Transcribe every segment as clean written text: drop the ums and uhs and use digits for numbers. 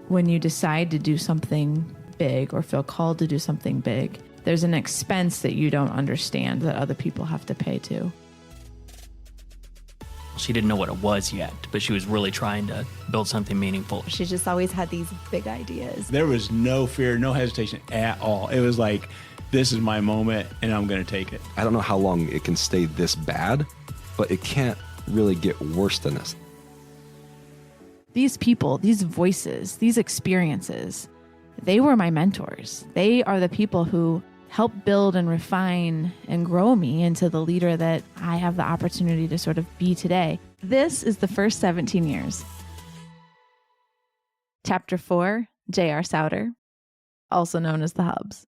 when you decide to do something big or feel called to do something big, there's an expense that you don't understand that other people have to pay to. She didn't know what it was yet, but she was really trying to build something meaningful. She just always had these big ideas. There was no fear, no hesitation at all. It was like, this is my moment and I'm going to take it. I don't know how long it can stay this bad, but it can't really get worse than this. These people, these voices, these experiences, they were my mentors. They are the people who helped build and refine and grow me into the leader that I have the opportunity to sort of be today. This is the first 17 years. Chapter 4, J.R. Souter, also known as the Hubs.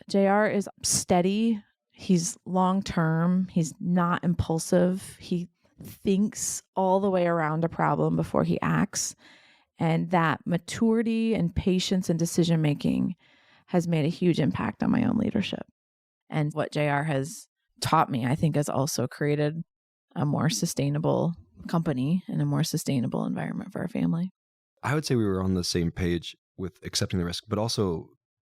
J.R. is steady. He's long-term. He's not impulsive. He thinks all the way around a problem before he acts. And that maturity and patience and decision-making has made a huge impact on my own leadership. And what JR has taught me, I think, has also created a more sustainable company and a more sustainable environment for our family. I would say we were on the same page with accepting the risk, but also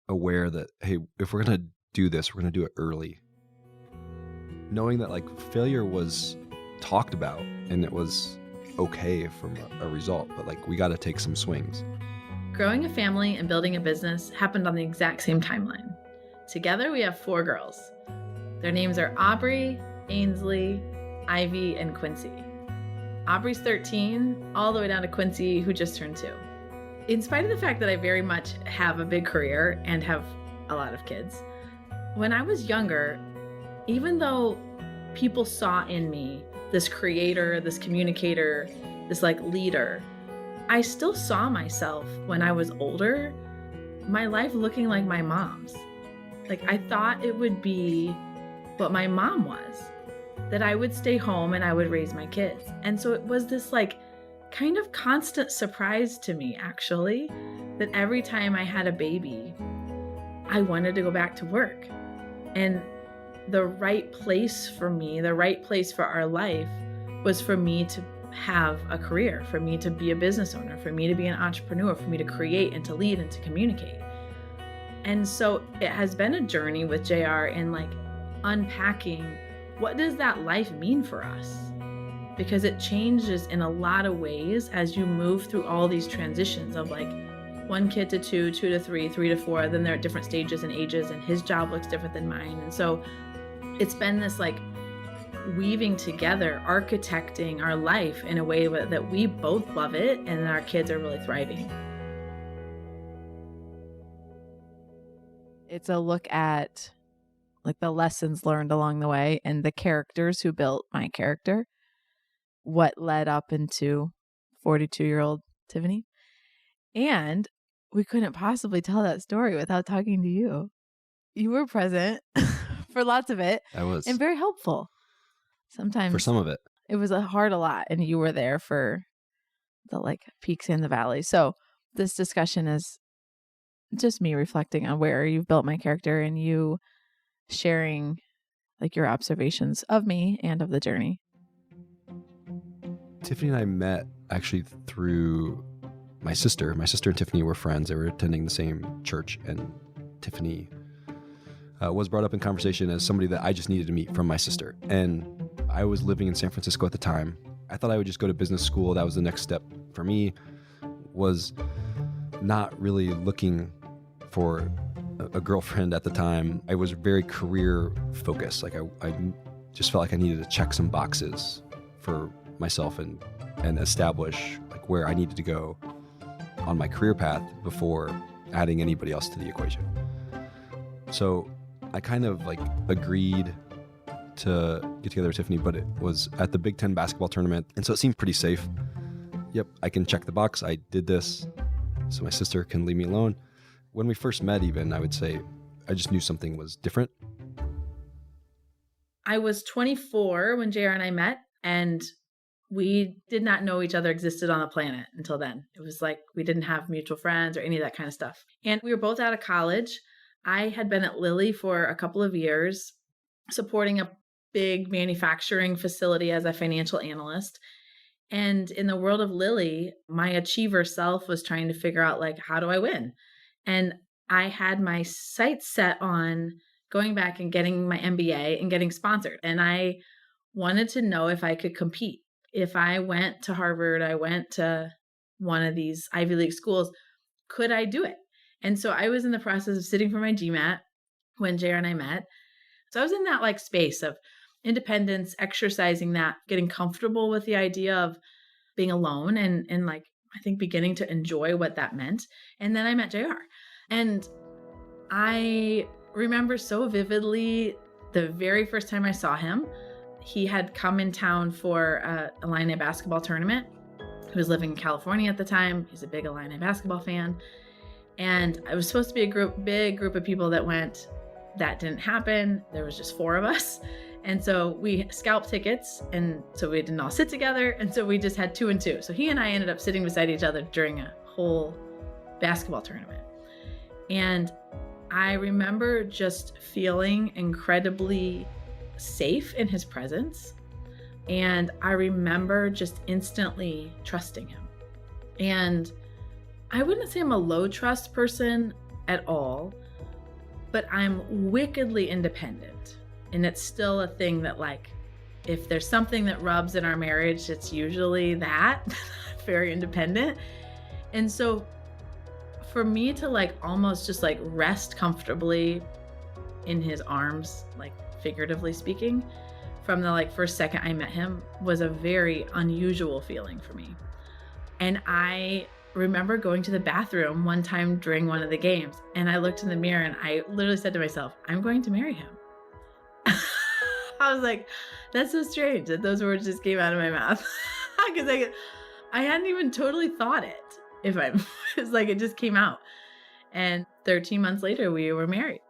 aware that, hey, if we're going to do this, we're going to do it early. Knowing that like failure was talked about and it was okay from a result, but like we got to take some swings. Growing a family and building a business happened on the exact same timeline. Together, we have 4 girls. Their names are Aubrey, Ainsley, Ivy, and Quincy. Aubrey's 13, all the way down to Quincy, who just turned 2. In spite of the fact that I very much have a big career and have a lot of kids, when I was younger, even though people saw in me this creator, this communicator, this like leader, I still saw myself when I was older, my life looking like my mom's. Like I thought it would be what my mom was, that I would stay home and I would raise my kids. And so it was this like kind of constant surprise to me, actually, that every time I had a baby, I wanted to go back to work. And the right place for me, the right place for our life was for me to have a career, for me to be a business owner, for me to be an entrepreneur, for me to create and to lead and to communicate. And so it has been a journey with JR in like unpacking what does that life mean for us? Because it changes in a lot of ways as you move through all these transitions of like 1 kid to 2, 2 to 3, 3 to 4, then they're at different stages and ages and his job looks different than mine. And so it's been this like weaving together, architecting our life in a way that we both love it and our kids are really thriving. It's a look at like the lessons learned along the way and the characters who built my character, what led up into 42-year-old Tiffany. And we couldn't possibly tell that story without talking to you. You were present for lots of it. I was. And very helpful. Sometimes For some of it. it was a lot, and you were there for the like peaks and the valleys. So this discussion is just me reflecting on where you've built my character and you sharing like your observations of me and of the journey. Tiffany and I met actually through my sister. My sister and Tiffany were friends. They were attending the same church, and Tiffany was brought up in conversation as somebody that I just needed to meet from my sister. And I was living in San Francisco at the time. I thought I would just go to business school. That was the next step for me. Was not really looking for a girlfriend at the time. I was very career focused. Like I just felt like I needed to check some boxes for myself and establish like where I needed to go on my career path before adding anybody else to the equation. So I kind of like agreed to get together with Tiffany, but it was at the Big Ten basketball tournament. And so it seemed pretty safe. Yep, I can check the box. I did this so my sister can leave me alone. When we first met even, I would say I just knew something was different. I was 24 when JR and I met, and we did not know each other existed on the planet until then. It was like we didn't have mutual friends or any of that kind of stuff. And we were both out of college. I had been at Lilly for a couple of years, supporting a big manufacturing facility as a financial analyst. And in the world of Lily, my achiever self was trying to figure out, like, how do I win? And I had my sights set on going back and getting my MBA and getting sponsored. And I wanted to know if I could compete. If I went to Harvard, I went to one of these Ivy League schools, could I do it? And so I was in the process of sitting for my GMAT when JR and I met. So I was in that like space of independence, exercising that, getting comfortable with the idea of being alone and like, I think beginning to enjoy what that meant. And then I met JR. And I remember so vividly the very first time I saw him. He had come in town for a Illini basketball tournament. He was living in California at the time. He's a big Illini basketball fan. And I was supposed to be a big group of people that went. That didn't happen. There was just 4 of us. And so we scalped tickets. And so we didn't all sit together. And so we just had 2 and 2. So he and I ended up sitting beside each other during a whole basketball tournament. And I remember just feeling incredibly safe in his presence. And I remember just instantly trusting him. And I wouldn't say I'm a low trust person at all, but I'm wickedly independent. And it's still a thing that, like, if there's something that rubs in our marriage, it's usually that. Very independent. And so for me to like almost just like rest comfortably in his arms, like figuratively speaking, from the like first second I met him was a very unusual feeling for me. And I remember going to the bathroom one time during one of the games, and I looked in the mirror and I literally said to myself, I'm going to marry him. I was like, that's so strange that those words just came out of my mouth. Because I hadn't even totally thought it. It's like it just came out. And 13 months later, we were married.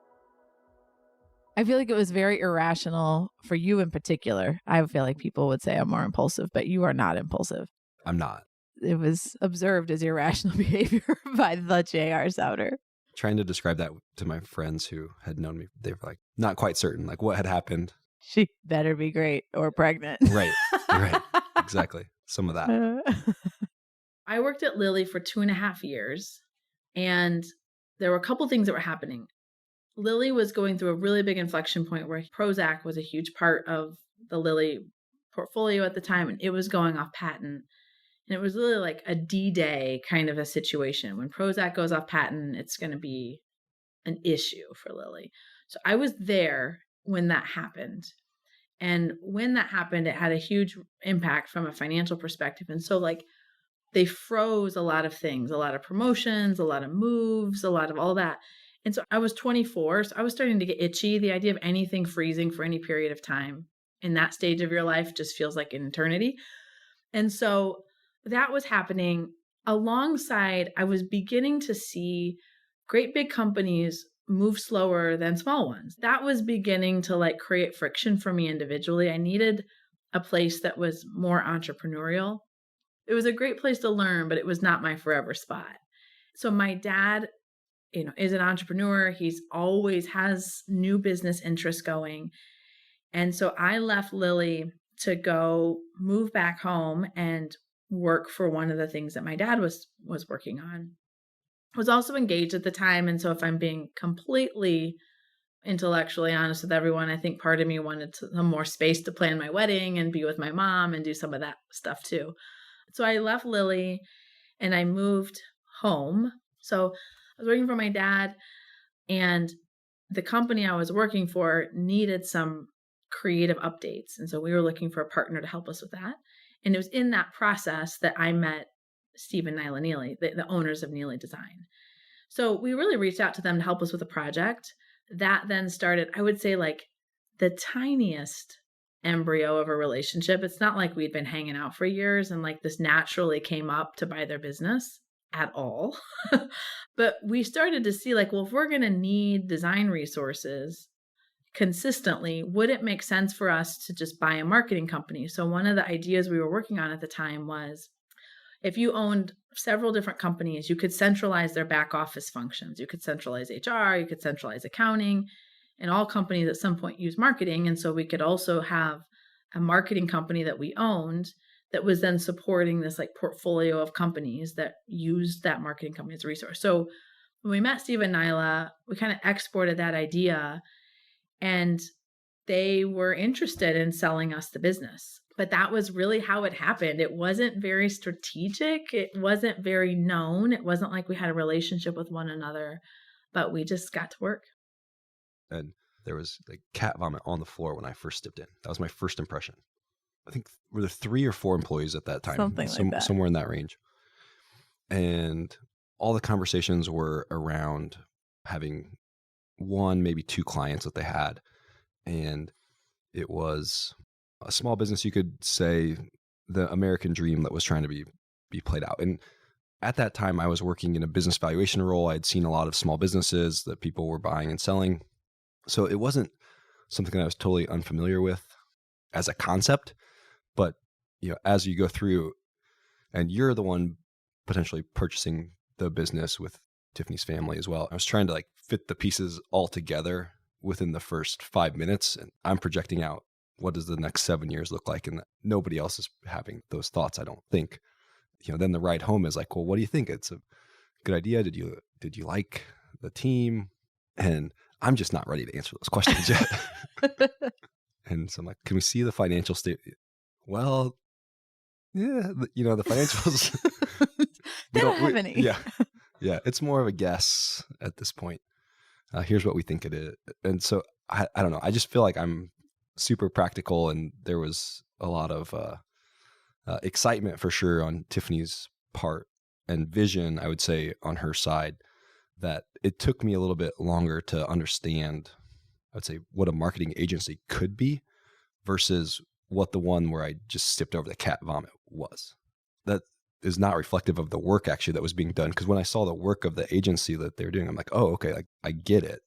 I feel like it was very irrational for you in particular. I feel like people would say I'm more impulsive, but you are not impulsive. I'm not. It was observed as irrational behavior by the J.R. Souter. Trying to describe that to my friends who had known me, they were like, not quite certain, like what had happened. She better be great or pregnant. Right. Exactly. Some of that. I worked at Lily for 2.5 years, and there were a couple things that were happening. Lily was going through a really big inflection point where Prozac was a huge part of the Lily portfolio at the time, and it was going off patent. And it was really like a D-Day kind of a situation. When Prozac goes off patent, it's going to be an issue for Lily. So I was there when that happened. And when that happened, it had a huge impact from a financial perspective. And so like they froze a lot of things, a lot of promotions, a lot of moves, a lot of all that. And so I was 24, so I was starting to get itchy. The idea of anything freezing for any period of time in that stage of your life just feels like an eternity. And so that was happening alongside, I was beginning to see great big companies move slower than small ones. That was beginning to like create friction for me individually. I needed a place that was more entrepreneurial. It was a great place to learn, but it was not my forever spot. So my dad, is an entrepreneur. He's always has new business interests going. And so I left Lily to go move back home and work for one of the things that my dad was working on. I was also engaged at the time. And so if I'm being completely intellectually honest with everyone, I think part of me wanted some more space to plan my wedding and be with my mom and do some of that stuff too. So I left Lily and I moved home. So I was working for my dad, and the company I was working for needed some creative updates. And so we were looking for a partner to help us with that. And it was in that process that I met Steve and Nyla Neely, the owners of Neely Design. So we really reached out to them to help us with a project. That then started, I would say, like the tiniest embryo of a relationship. It's not like we'd been hanging out for years and like this naturally came up to buy their business at all. But we started to see like, well, if we're going to need design resources consistently, would it make sense for us to just buy a marketing company? So one of the ideas we were working on at the time was, if you owned several different companies, you could centralize their back office functions. You could centralize HR, you could centralize accounting, and all companies at some point use marketing. And so we could also have a marketing company that we owned that was then supporting this like portfolio of companies that used that marketing company as a resource. So when we met Steve and Nyla, we kind of exported that idea, and they were interested in selling us the business. But that was really how it happened. It wasn't very strategic. It wasn't very known. It wasn't like we had a relationship with one another, but we just got to work. And there was like cat vomit on the floor when I first stepped in. That was my first impression. I think were there 3 or 4 employees at that time, Something like that. Somewhere in that range. And all the conversations were around having 1, maybe 2 clients that they had. And it was a small business, you could say, the American dream that was trying to be played out. And at that time, I was working in a business valuation role. I'd seen a lot of small businesses that people were buying and selling. So it wasn't something that I was totally unfamiliar with as a concept. But as you go through, and you're the one potentially purchasing the business with Tiffany's family as well, I was trying to like fit the pieces all together within the first 5 minutes. And I'm projecting out, what does the next 7 years look like? And nobody else is having those thoughts, I don't think. Then the ride home is like, well, what do you think? It's a good idea. Did you like the team? And I'm just not ready to answer those questions yet. And so I'm like, can we see the financial statement? Well, yeah, the financials. They don't have any. Yeah. It's more of a guess at this point. Here's what we think it is. And so I don't know. I just feel like I'm super practical, and there was a lot of excitement for sure on Tiffany's part, and vision, I would say, on her side, that it took me a little bit longer to understand, I would say, what a marketing agency could be versus what the one where I just sipped over the cat vomit was. That is not reflective of the work actually that was being done. Because when I saw the work of the agency that they're doing, I'm like, oh, okay, like I get it.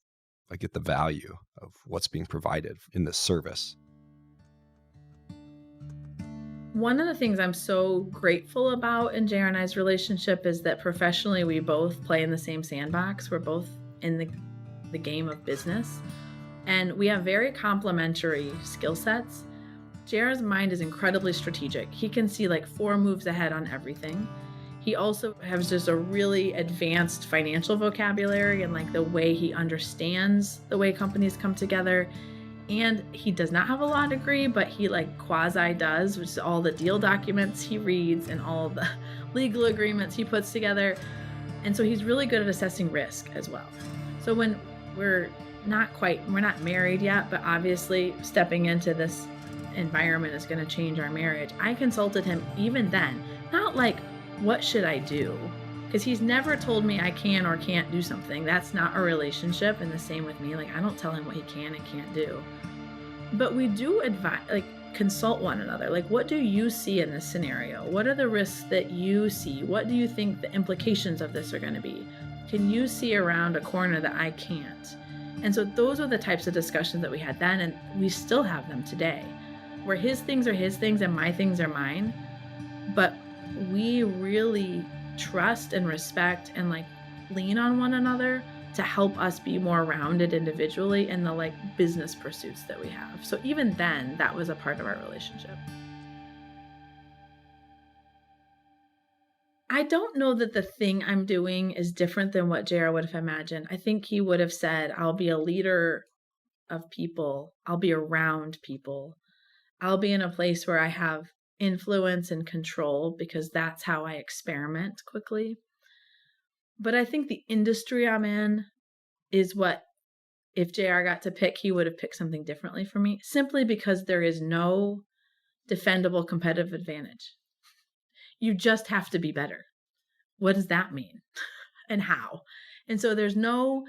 I get the value of what's being provided in this service. One of the things I'm so grateful about in JR and I's relationship is that professionally we both play in the same sandbox. We're both in the game of business, and we have very complementary skill sets. JR's mind is incredibly strategic. He can see like 4 moves ahead on everything. He also has just a really advanced financial vocabulary and like the way he understands the way companies come together. And he does not have a law degree, but he like quasi does, which is all the deal documents he reads and all the legal agreements he puts together. And so he's really good at assessing risk as well. So when we're not married yet, but obviously stepping into this environment is going to change our marriage, I consulted him even then, not like, what should I do? Because he's never told me I can or can't do something. That's not a relationship. And the same with me. Like, I don't tell him what he can and can't do. But we do consult one another. Like, what do you see in this scenario? What are the risks that you see? What do you think the implications of this are going to be? Can you see around a corner that I can't? And so those are the types of discussions that we had then, and we still have them today, where his things are his things and my things are mine. But we really trust and respect and like lean on one another to help us be more rounded individually in the like business pursuits that we have. So even then, that was a part of our relationship. I don't know that the thing I'm doing is different than what JR would have imagined. I think he would have said, I'll be a leader of people. I'll be around people. I'll be in a place where I have influence and control because that's how I experiment quickly. But I think the industry I'm in is what, if JR got to pick, he would have picked something differently for me, simply because there is no defendable competitive advantage. You just have to be better. What does that mean? And how? And so there's no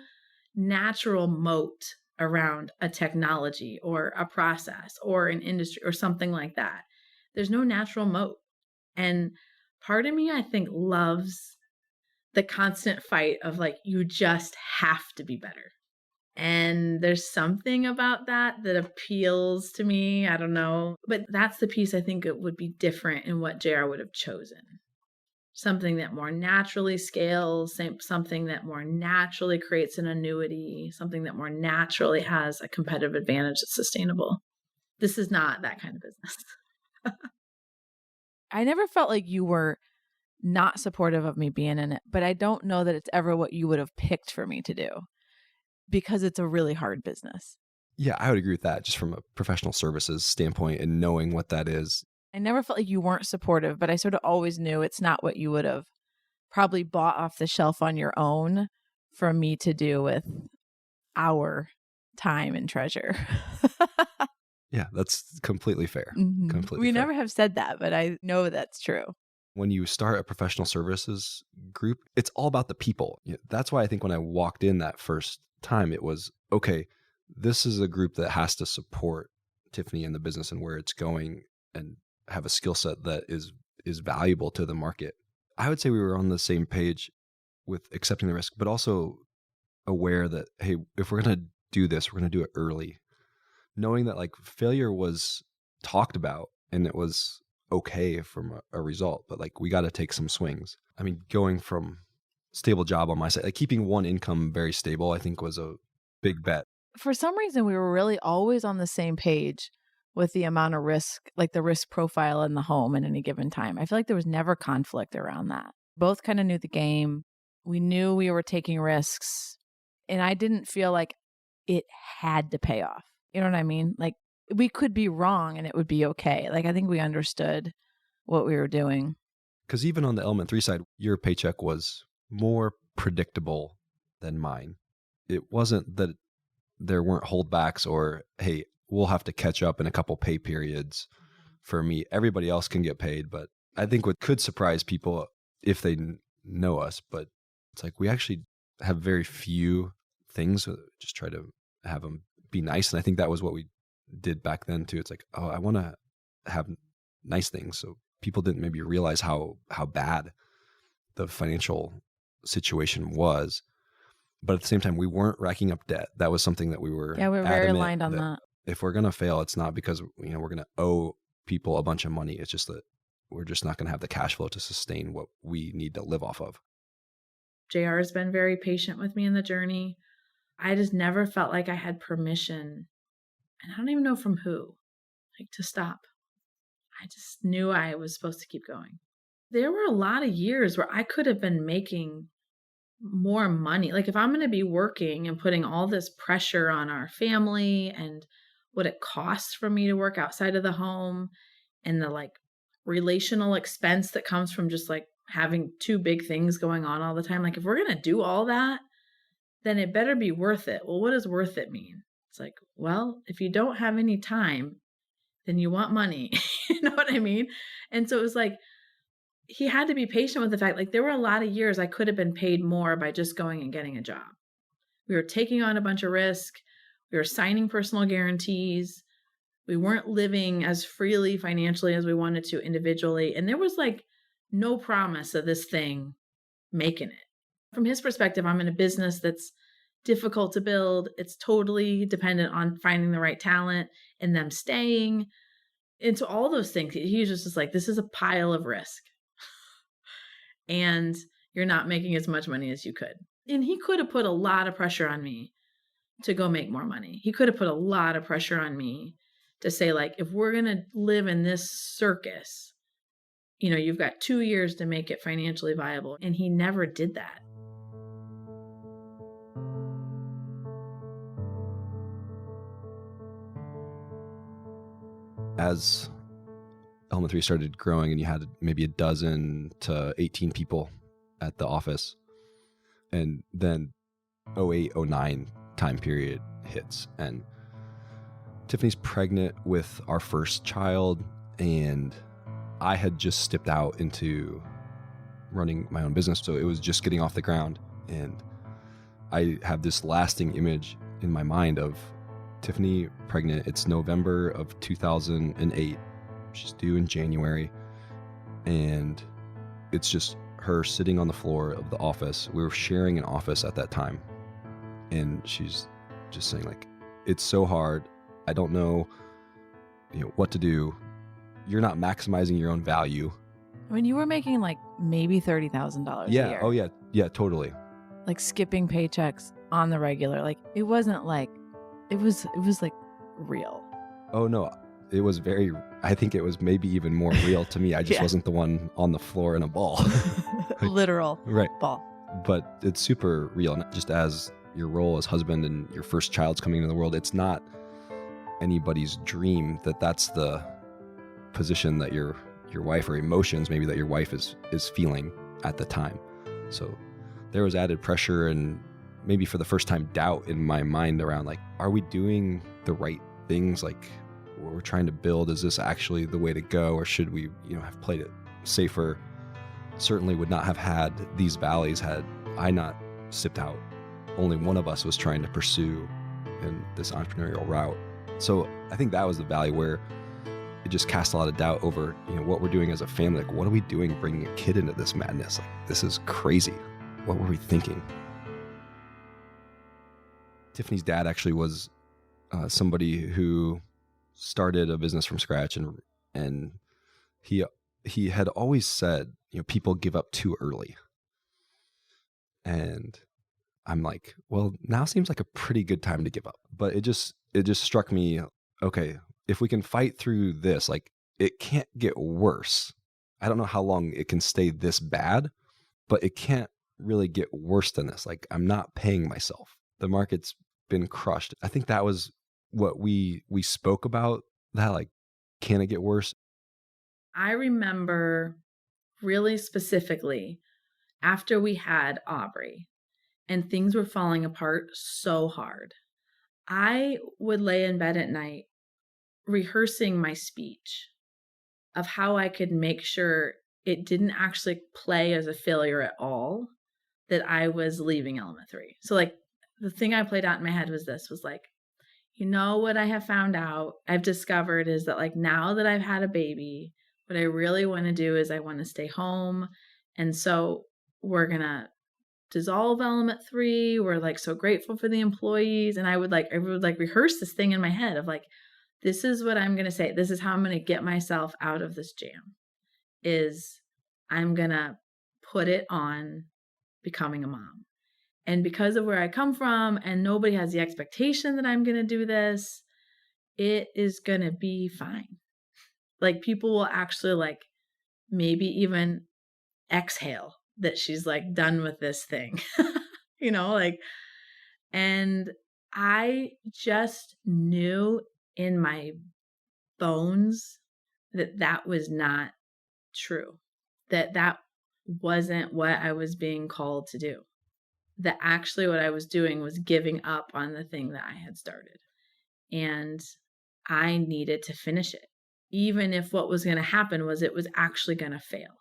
natural moat around a technology or a process or an industry or something like that. There's no natural moat. And part of me, I think, loves the constant fight of like, you just have to be better. And there's something about that appeals to me. I don't know. But that's the piece I think it would be different in what JR would have chosen. Something that more naturally scales, something that more naturally creates an annuity, something that more naturally has a competitive advantage that's sustainable. This is not that kind of business. I never felt like you were not supportive of me being in it, but I don't know that it's ever what you would have picked for me to do because it's a really hard business. Yeah, I would agree with that just from a professional services standpoint and knowing what that is. I never felt like you weren't supportive, but I sort of always knew it's not what you would have probably bought off the shelf on your own for me to do with our time and treasure. Yeah, that's completely fair. Mhm. Completely We fair. never have said that, but I know that's true. When you start a professional services group, it's all about the people. That's why I think when I walked in that first time, it was, okay, this is a group that has to support Tiffany and the business and where it's going and have a skill set that is valuable to the market. I would say we were on the same page with accepting the risk, but also aware that, hey, if we're going to do this, we're going to do it early. Knowing that like failure was talked about and it was okay from a result, but like we got to take some swings. I mean, going from stable job on my side, like keeping one income very stable, I think was a big bet. For some reason, we were really always on the same page with the amount of risk, like the risk profile in the home at any given time. I feel like there was never conflict around that. Both kind of knew the game. We knew we were taking risks, and I didn't feel like it had to pay off. You know what I mean? Like we could be wrong and it would be okay. Like I think we understood what we were doing. Because even on the Element 3 side, your paycheck was more predictable than mine. It wasn't that there weren't holdbacks or, hey, we'll have to catch up in a couple pay periods for me. Everybody else can get paid. But I think what could surprise people if they know us, but it's like we actually have very few things. Just try to have them be nice. And I think that was what we did back then too. It's like, oh, I want to have nice things. So people didn't maybe realize how bad the financial situation was. But at the same time, we weren't racking up debt. That was something that we were we're very adamant aligned on that. If we're going to fail, it's not because we're going to owe people a bunch of money. It's just that we're just not going to have the cash flow to sustain what we need to live off of. JR has been very patient with me in the journey. I just never felt like I had permission, and I don't even know from who, like to stop. I just knew I was supposed to keep going. There were a lot of years where I could have been making more money. Like if I'm going to be working and putting all this pressure on our family and what it costs for me to work outside of the home and the like relational expense that comes from just like having two big things going on all the time. Like if we're going to do all that, then it better be worth it. Well, what does worth it mean? It's like, well, if you don't have any time, then you want money. You know what I mean? And so it was like, he had to be patient with the fact, like there were a lot of years I could have been paid more by just going and getting a job. We were taking on a bunch of risk. We were signing personal guarantees. We weren't living as freely financially as we wanted to individually. And there was like no promise of this thing making it. From his perspective, I'm in a business that's difficult to build. It's totally dependent on finding the right talent and them staying. And so all those things, he was just like, this is a pile of risk. And you're not making as much money as you could. And he could have put a lot of pressure on me to go make more money. He could have put a lot of pressure on me to say, like, if we're going to live in this circus, you know, you've got 2 years to make it financially viable. And he never did that. As Element 3 started growing and you had maybe 12 to 18 people at the office, and then 08, 09 time period hits, and Tiffany's pregnant with our first child, and I had just stepped out into running my own business, so it was just getting off the ground. And I have this lasting image in my mind of Tiffany pregnant. It's November of 2008. She's due in January. And it's just her sitting on the floor of the office. We were sharing an office at that time. And she's just saying, like, it's so hard. I don't know, what to do. You're not maximizing your own value. I mean, you were making like maybe $30,000 a year. Oh, yeah. Yeah, totally. Like skipping paychecks on the regular. Like it wasn't like, it was like real. Oh, no. it was I think it was maybe even more real to me. I just Yeah. wasn't the one on the floor in a ball. Literal Right. ball. But it's super real. And just as your role as husband and your first child's coming into the world, it's not anybody's dream that's the position that your wife, or emotions maybe that your wife is feeling at the time. So there was added pressure and maybe for the first time doubt in my mind around like, are we doing the right things? Like what we're trying to build, is this actually the way to go? Or should we, have played it safer? Certainly would not have had these valleys had I not sipped out. Only one of us was trying to pursue in this entrepreneurial route. So I think that was the valley where it just cast a lot of doubt over, what we're doing as a family. Like, what are we doing bringing a kid into this madness? Like, this is crazy. What were we thinking? Tiffany's dad actually was somebody who started a business from scratch, and he had always said, people give up too early. And I'm like, well, now seems like a pretty good time to give up. But it just struck me, okay, if we can fight through this, like it can't get worse. I don't know how long it can stay this bad, but it can't really get worse than this. Like I'm not paying myself. The market's been crushed. I think that was what we spoke about, that like, can it get worse? I remember really specifically after we had Aubrey and things were falling apart so hard, I would lay in bed at night rehearsing my speech of how I could make sure it didn't actually play as a failure at all, that I was leaving Element 3. So like the thing I played out in my head was like, what I have found out, I've discovered is that like now that I've had a baby, what I really want to do is I want to stay home. And so we're going to dissolve Element 3. We're like so grateful for the employees. And I would rehearse this thing in my head of like, this is what I'm going to say. This is how I'm going to get myself out of this jam, is I'm going to put it on becoming a mom. And because of where I come from and nobody has the expectation that I'm going to do this, it is going to be fine. Like people will actually like maybe even exhale that she's like done with this thing, and I just knew in my bones that was not true, that wasn't what I was being called to do, that actually what I was doing was giving up on the thing that I had started, and I needed to finish it. Even if what was going to happen was it was actually going to fail.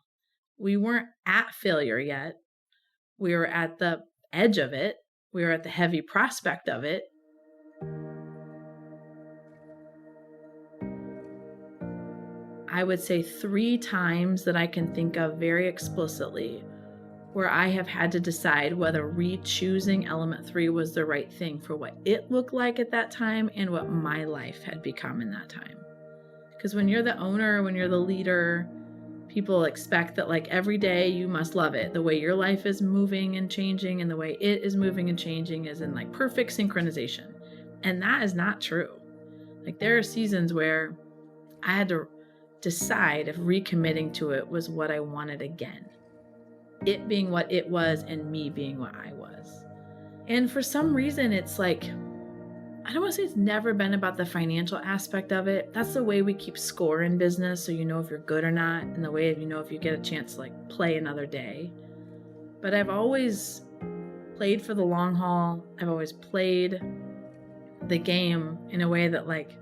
We weren't at failure yet. We were at the edge of it. We were at the heavy prospect of it. I would say 3 times that I can think of very explicitly where I have had to decide whether re-choosing Element 3 was the right thing for what it looked like at that time and what my life had become in that time. Because when you're the owner, when you're the leader, people expect that like every day you must love it. The way your life is moving and changing and the way it is moving and changing is in like perfect synchronization. And that is not true. Like there are seasons where I had to decide if recommitting to it was what I wanted again. It being what it was and me being what I was. And for some reason, it's like, I don't want to say it's never been about the financial aspect of it. That's the way we keep score in business, so you know if you're good or not, and the way you know if you get a chance to like play another day. But I've always played for the long haul. I've always played the game in a way that like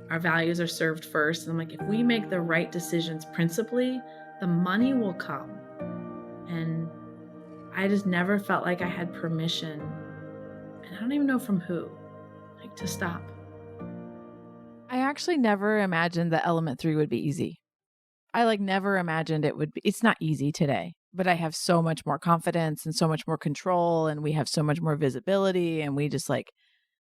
our values are served first. And I'm like, if we make the right decisions principally, the money will come. And I just never felt like I had permission, and I don't even know from who, like to stop. I actually never imagined that Element 3 would be easy. I like never imagined it would be. It's not easy today, but I have so much more confidence and so much more control, and we have so much more visibility, and we just like,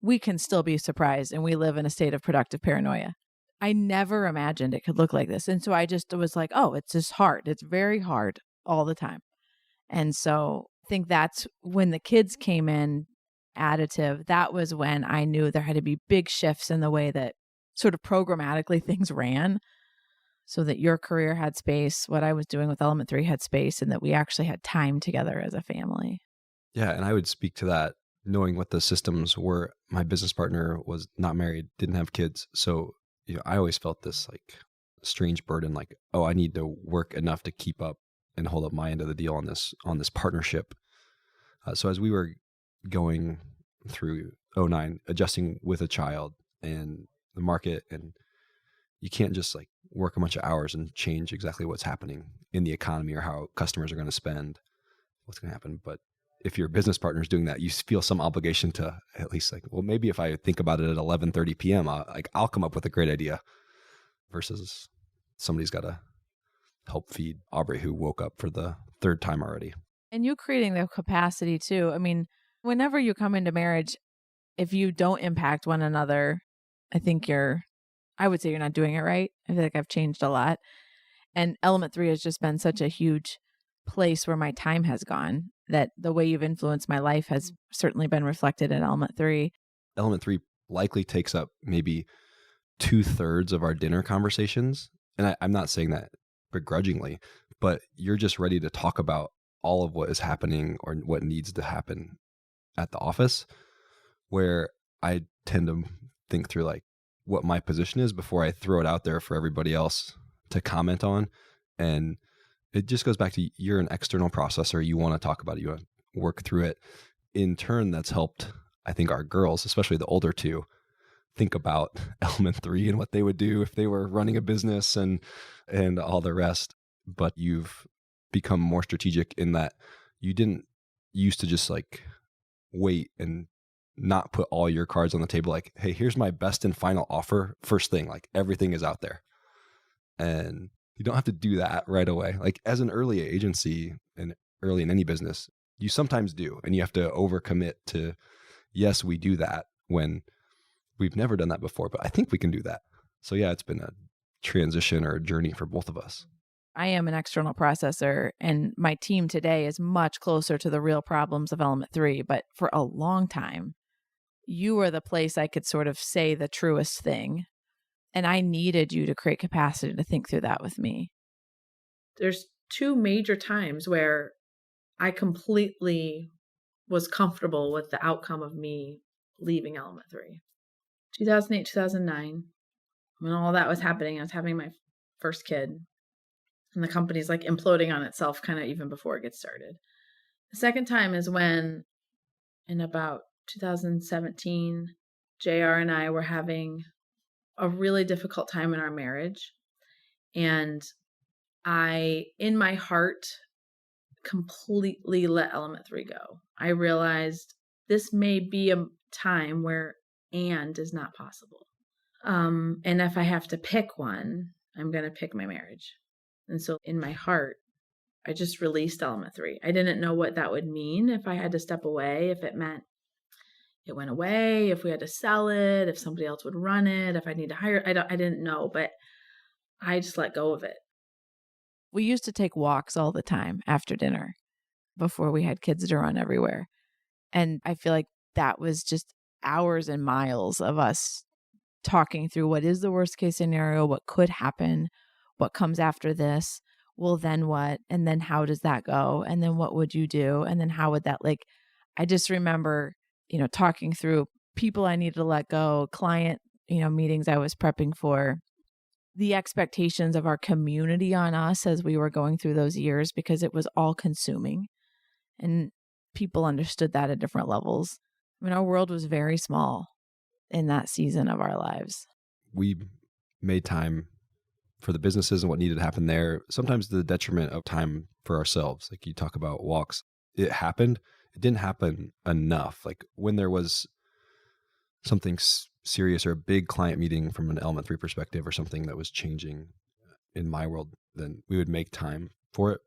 we can still be surprised, and we live in a state of productive paranoia. I never imagined it could look like this. And so I just was like, oh, it's just hard. It's very hard all the time. And so I think that's when the kids came in additive. That was when I knew there had to be big shifts in the way that sort of programmatically things ran so that your career had space, what I was doing with Element 3 had space, and that we actually had time together as a family. Yeah, and I would speak to that knowing what the systems were. My business partner was not married, didn't have kids. So, I always felt this like strange burden, like, oh, I need to work enough to keep up and hold up my end of the deal on this partnership. So as we were going through 2009, adjusting with a child and the market, and you can't just like work a bunch of hours and change exactly what's happening in the economy or how customers are going to spend, what's going to happen. But if your business partner is doing that, you feel some obligation to at least like, well, maybe if I think about it at 11:30 p.m., I'll come up with a great idea, versus somebody's got to help feed Aubrey, who woke up for the third time already. And you creating the capacity too. I mean, whenever you come into marriage, if you don't impact one another, I would say you're not doing it right. I feel like I've changed a lot. And Element 3 has just been such a huge place where my time has gone, that the way you've influenced my life has certainly been reflected in Element 3. Element 3 likely takes up maybe 2/3 of our dinner conversations. And I'm not saying that begrudgingly, but you're just ready to talk about all of what is happening or what needs to happen at the office, where I tend to think through like what my position is before I throw it out there for everybody else to comment on. And it just goes back to, you're an external processor. You want to talk about it. You want to work through it. In turn, that's helped, I think, our girls, especially the older two, think about Element 3 and what they would do if they were running a business and all the rest. But you've become more strategic in that you didn't used to just like wait and not put all your cards on the table. Like, hey, here's my best and final offer. First thing, like everything is out there. And you don't have to do that right away. Like as an early agency and early in any business, you sometimes do. And you have to overcommit to, yes, we do that, when we've never done that before, but I think we can do that. So yeah, it's been a transition or a journey for both of us. I am an external processor, and my team today is much closer to the real problems of Element 3. But for a long time, you were the place I could sort of say the truest thing. And I needed you to create capacity to think through that with me. There's two major times where I completely was comfortable with the outcome of me leaving Element 3. 2008, 2009, when all that was happening, I was having my first kid, and the company's like imploding on itself kind of even before it gets started. The second time is when, in about 2017, JR and I were having a really difficult time in our marriage. And I, in my heart, completely let Element 3 go. I realized this may be a time where and is not possible. And if I have to pick one, I'm going to pick my marriage. And so in my heart, I just released Element 3. I didn't know what that would mean if I had to step away, if it meant it went away, if we had to sell it, if somebody else would run it, if I need to hire. I didn't know, but I just let go of it. We used to take walks all the time after dinner before we had kids to run everywhere. And I feel like that was just hours and miles of us talking through what is the worst case scenario, what could happen, what comes after this, well, then what? And then how does that go? And then what would you do? And then how would that, like, I just remember, talking through people I needed to let go, client, meetings I was prepping for, the expectations of our community on us as we were going through those years, because it was all consuming and people understood that at different levels. I mean, our world was very small in that season of our lives. We made time for the businesses and what needed to happen there, sometimes to the detriment of time for ourselves. Like you talk about walks. It happened. It didn't happen enough. Like when there was something serious or a big client meeting from an Element 3 perspective or something that was changing in my world, then we would make time for it.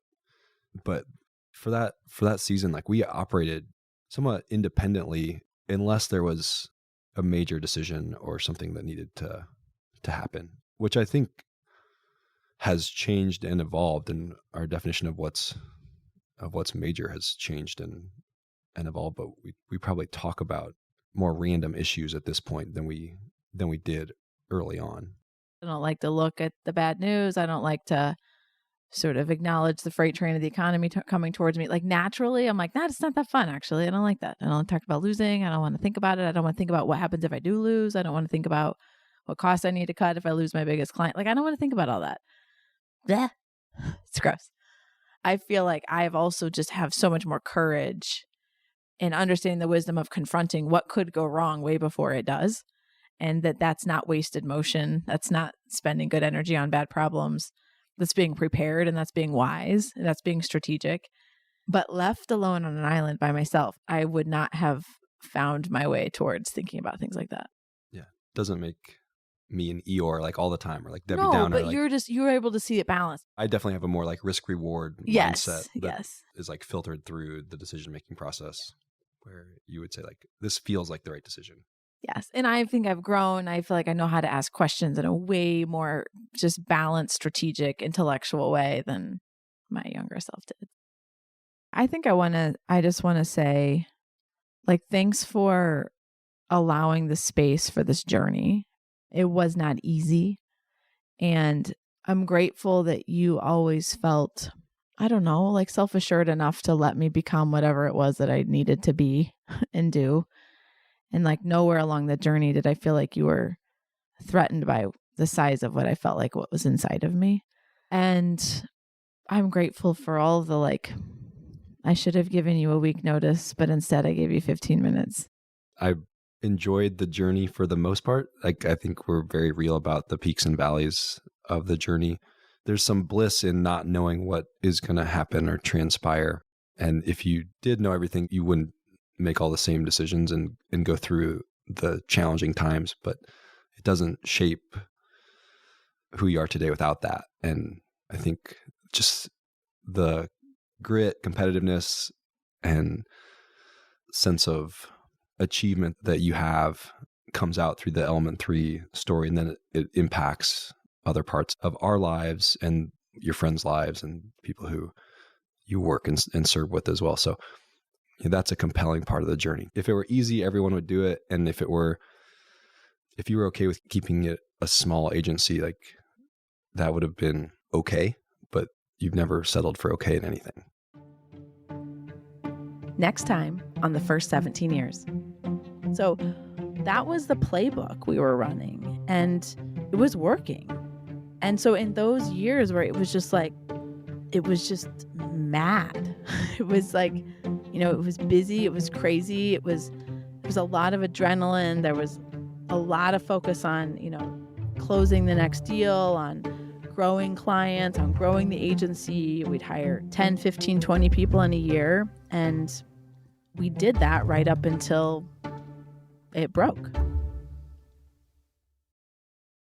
But for that season, like we operated somewhat independently unless there was a major decision or something that needed to happen, which I think has changed and evolved, and our definition of what's major has changed and evolved. But we probably talk about more random issues at this point than we did early on. I don't like to look at the bad news. I don't like to sort of acknowledge the freight train of the economy coming towards me. Like naturally, I'm like, it's not that fun, actually. I don't like that. I don't talk about losing. I don't want to think about it. I don't want to think about what happens if I do lose. I don't want to think about what costs I need to cut if I lose my biggest client. Like, I don't want to think about all that. Blech. It's gross. I feel like I've also just have so much more courage in understanding the wisdom of confronting what could go wrong way before it does. And that's not wasted motion. That's not spending good energy on bad problems. That's being prepared, and that's being wise, and that's being strategic. But left alone on an island by myself, I would not have found my way towards thinking about things like that. Yeah. Doesn't make me an Eeyore like all the time, or like Debbie No, Downer. but like, you're able to see it balanced. I definitely have a more like risk reward Yes, mindset that yes. is like filtered through the decision making process, where you would say like, this feels like the right decision. Yes. And I think I've grown. I feel like I know how to ask questions in a way more just balanced, strategic, intellectual way than my younger self did. I think I just want to say, like, thanks for allowing the space for this journey. It was not easy. And I'm grateful that you always felt, I don't know, like self-assured enough to let me become whatever it was that I needed to be and do. And like nowhere along the journey did I feel like you were threatened by the size of what I felt like what was inside of me. And I'm grateful for all the like, I should have given you a week notice, but instead I gave you 15 minutes. I enjoyed the journey for the most part. Like, I think we're very real about the peaks and valleys of the journey. There's some bliss in not knowing what is going to happen or transpire. And if you did know everything, you wouldn't make all the same decisions and go through the challenging times, but it doesn't shape who you are today without that. And I think just the grit, competitiveness, and sense of achievement that you have comes out through the Element 3 story, and then it impacts other parts of our lives and your friends' lives and people who you work and serve with as well. So that's a compelling part of the journey. If it were easy, everyone would do it. And if you were okay with keeping it a small agency, like that would have been okay, but you've never settled for okay in anything. Next time on the first 17 years. So that was the playbook we were running, and it was working. And so in those years where it was just mad, it was like, it was busy, it was crazy, there was a lot of adrenaline, there was a lot of focus on, closing the next deal, on growing clients, on growing the agency. We'd hire 10, 15, 20 people in a year. And we did that right up until it broke.